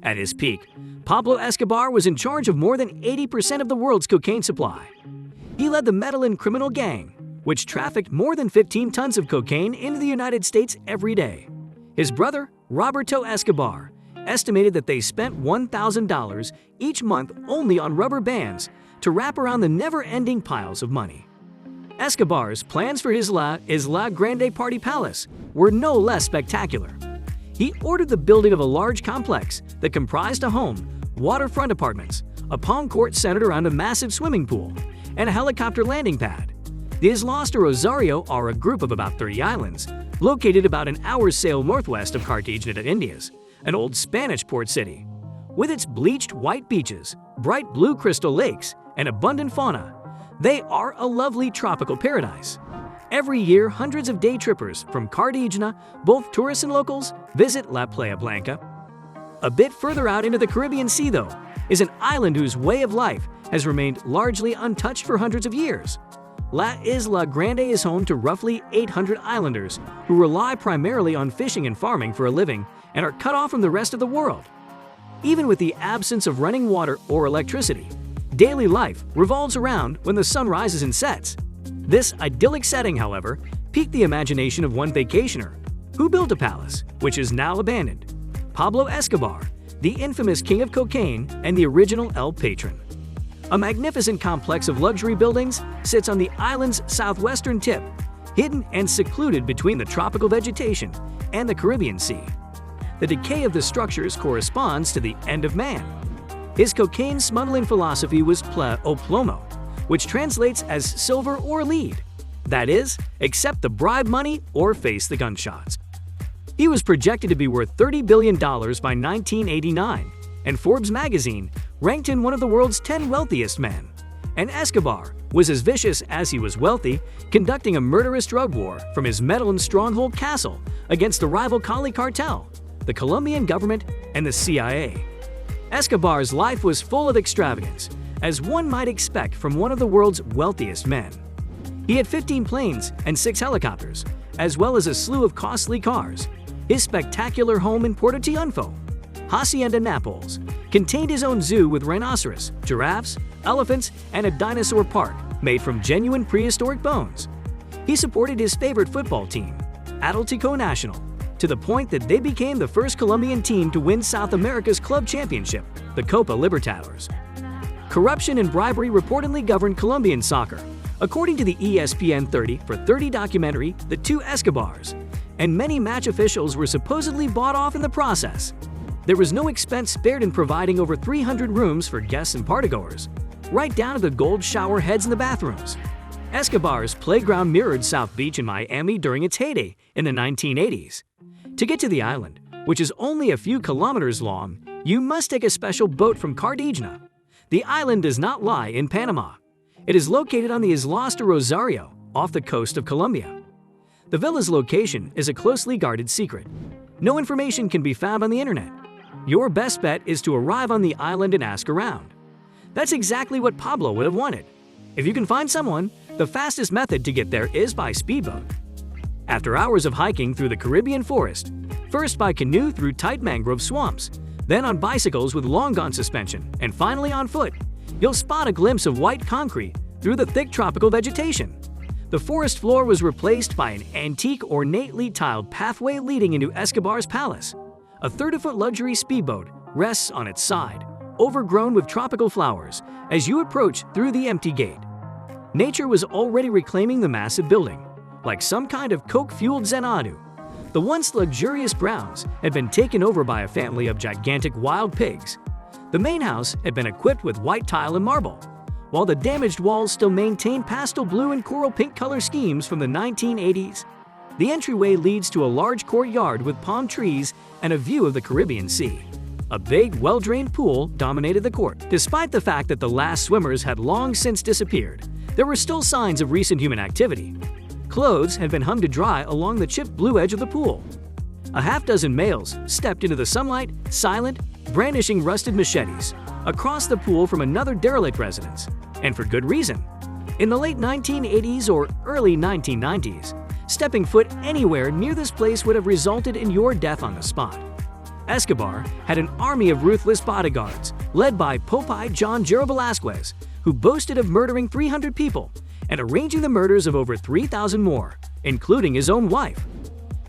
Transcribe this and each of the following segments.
At his peak, Pablo Escobar was in charge of more than 80% of the world's cocaine supply. He led the Medellin criminal gang, which trafficked more than 15 tons of cocaine into the United States every day. His brother, Roberto Escobar, estimated that they spent $1,000 each month only on rubber bands to wrap around the never-ending piles of money. Escobar's plans for his Isla Grande Party Palace were no less spectacular. He ordered the building of a large complex that comprised a home, waterfront apartments, a palm court centered around a massive swimming pool, and a helicopter landing pad. The Islas de Rosario are a group of about 30 islands, located about an hour's sail northwest of Cartagena de Indias, an old Spanish port city. With its bleached white beaches, bright blue crystal lakes, and abundant fauna, they are a lovely tropical paradise. Every year, hundreds of day trippers from Cartagena, both tourists and locals, visit La Playa Blanca. A bit further out into the Caribbean Sea, though, is an island whose way of life has remained largely untouched for hundreds of years. La Isla Grande is home to roughly 800 islanders who rely primarily on fishing and farming for a living and are cut off from the rest of the world. Even with the absence of running water or electricity, daily life revolves around when the sun rises and sets. This idyllic setting, however, piqued the imagination of one vacationer who built a palace, which is now abandoned. Pablo Escobar, the infamous king of cocaine and the original El Patron. A magnificent complex of luxury buildings sits on the island's southwestern tip, hidden and secluded between the tropical vegetation and the Caribbean Sea. The decay of the structures corresponds to the end of man. His cocaine smuggling philosophy was o plomo, which translates as silver or lead. That is, accept the bribe money or face the gunshots. He was projected to be worth $30 billion by 1989, and Forbes magazine ranked him one of the world's 10 wealthiest men. And Escobar was as vicious as he was wealthy, conducting a murderous drug war from his Medellin stronghold castle against the rival Cali cartel, the Colombian government, and the CIA. Escobar's life was full of extravagance, as one might expect from one of the world's wealthiest men. He had 15 planes and 6 helicopters, as well as a slew of costly cars. His spectacular home in Puerto Triunfo, Hacienda Nápoles, contained his own zoo with rhinoceros, giraffes, elephants, and a dinosaur park made from genuine prehistoric bones. He supported his favorite football team, Atlético Nacional, to the point that they became the first Colombian team to win South America's club championship, the Copa Libertadores. Corruption and bribery reportedly governed Colombian soccer, according to the ESPN 30 for 30 documentary The Two Escobars, and many match officials were supposedly bought off in the process. There was no expense spared in providing over 300 rooms for guests and partygoers, right down to the gold shower heads in the bathrooms. Escobar's playground mirrored South Beach in Miami during its heyday in the 1980s. To get to the island, which is only a few kilometers long, you must take a special boat from Cartagena. The island does not lie in Panama. It is located on the Islas de Rosario, off the coast of Colombia. The villa's location is a closely guarded secret. No information can be found on the internet. Your best bet is to arrive on the island and ask around. That's exactly what Pablo would have wanted. If you can find someone, the fastest method to get there is by speedboat. After hours of hiking through the Caribbean forest, first by canoe through tight mangrove swamps, then on bicycles with long-gone suspension, and finally on foot, you'll spot a glimpse of white concrete through the thick tropical vegetation. The forest floor was replaced by an antique, ornately tiled pathway leading into Escobar's palace. A 30-foot luxury speedboat rests on its side, overgrown with tropical flowers, as you approach through the empty gate. Nature was already reclaiming the massive building, like some kind of coke-fueled Xanadu. The once luxurious grounds had been taken over by a family of gigantic wild pigs. The main house had been equipped with white tile and marble, while the damaged walls still maintained pastel blue and coral pink color schemes from the 1980s. The entryway leads to a large courtyard with palm trees and a view of the Caribbean Sea. A big, well-drained pool dominated the court. Despite the fact that the last swimmers had long since disappeared, there were still signs of recent human activity. Clothes had been hung to dry along the chipped blue edge of the pool. A half-dozen males stepped into the sunlight, silent, brandishing rusted machetes, across the pool from another derelict residence, and for good reason. In the late 1980s or early 1990s, stepping foot anywhere near this place would have resulted in your death on the spot. Escobar had an army of ruthless bodyguards led by Popeye John Jero Velasquez, who boasted of murdering 300 people and arranging the murders of over 3,000 more, including his own wife.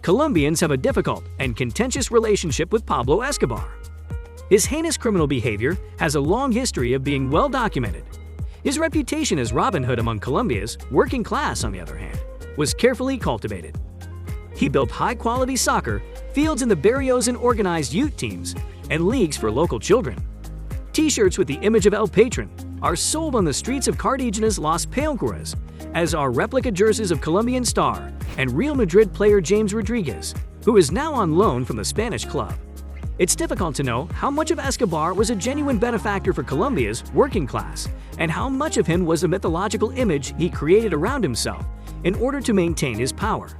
Colombians have a difficult and contentious relationship with Pablo Escobar. His heinous criminal behavior has a long history of being well documented. His reputation as Robin Hood among Colombia's working class, on the other hand, was carefully cultivated. He built high-quality soccer fields in the barrios and organized youth teams and leagues for local children. T-shirts with the image of El Patron are sold on the streets of Cartagena's Las Palenqueras, as are replica jerseys of Colombian star and Real Madrid player James Rodriguez, who is now on loan from the Spanish club. It's difficult to know how much of Escobar was a genuine benefactor for Colombia's working class and how much of him was a mythological image he created around himself in order to maintain his power.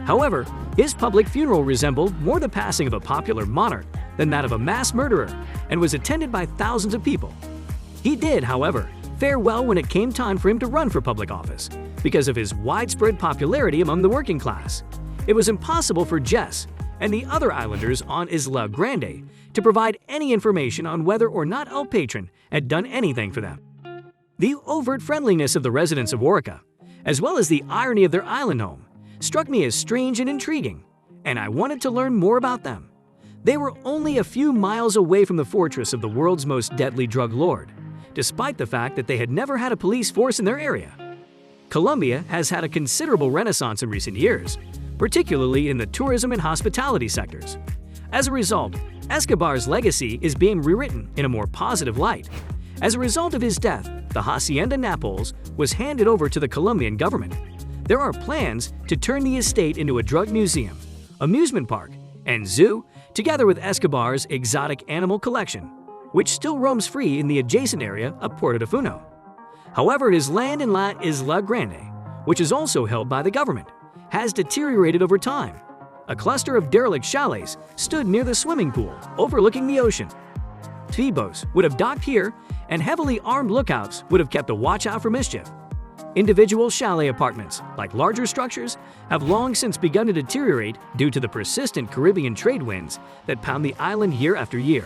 However, his public funeral resembled more the passing of a popular monarch than that of a mass murderer and was attended by thousands of people. He did, however, fare well when it came time for him to run for public office because of his widespread popularity among the working class. It was impossible for Jess and the other islanders on Isla Grande to provide any information on whether or not El Patron had done anything for them. The overt friendliness of the residents of Orica, as well as the irony of their island home, struck me as strange and intriguing, and I wanted to learn more about them. They were only a few miles away from the fortress of the world's most deadly drug lord, despite the fact that they had never had a police force in their area. Colombia has had a considerable renaissance in recent years, particularly in the tourism and hospitality sectors. As a result, Escobar's legacy is being rewritten in a more positive light. As a result of his death, the Hacienda Nápoles was handed over to the Colombian government. There are plans to turn the estate into a drug museum, amusement park, and zoo, together with Escobar's exotic animal collection, which still roams free in the adjacent area of Puerto de Funo. However, his land in La Isla Grande, which is also held by the government, has deteriorated over time. A cluster of derelict chalets stood near the swimming pool, overlooking the ocean. Speedboats would have docked here, and heavily armed lookouts would have kept a watch out for mischief. Individual chalet apartments, like larger structures, have long since begun to deteriorate due to the persistent Caribbean trade winds that pound the island year after year.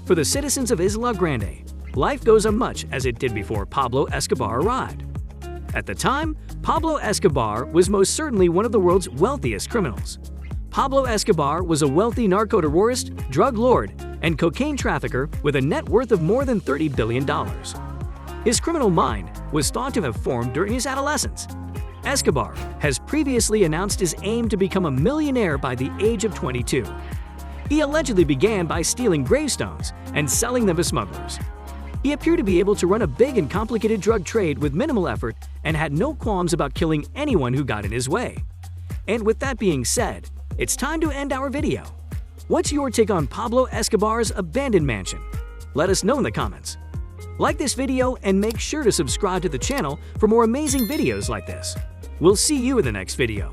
For the citizens of Isla Grande, life goes on much as it did before Pablo Escobar arrived. At the time, Pablo Escobar was most certainly one of the world's wealthiest criminals. Pablo Escobar was a wealthy narco-terrorist, drug lord, and cocaine trafficker with a net worth of more than $30 billion. His criminal mind was thought to have formed during his adolescence. Escobar has previously announced his aim to become a millionaire by the age of 22. He allegedly began by stealing gravestones and selling them to smugglers. He appeared to be able to run a big and complicated drug trade with minimal effort and had no qualms about killing anyone who got in his way. And with that being said, it's time to end our video. What's your take on Pablo Escobar's abandoned mansion? Let us know in the comments. Like this video and make sure to subscribe to the channel for more amazing videos like this. We'll see you in the next video.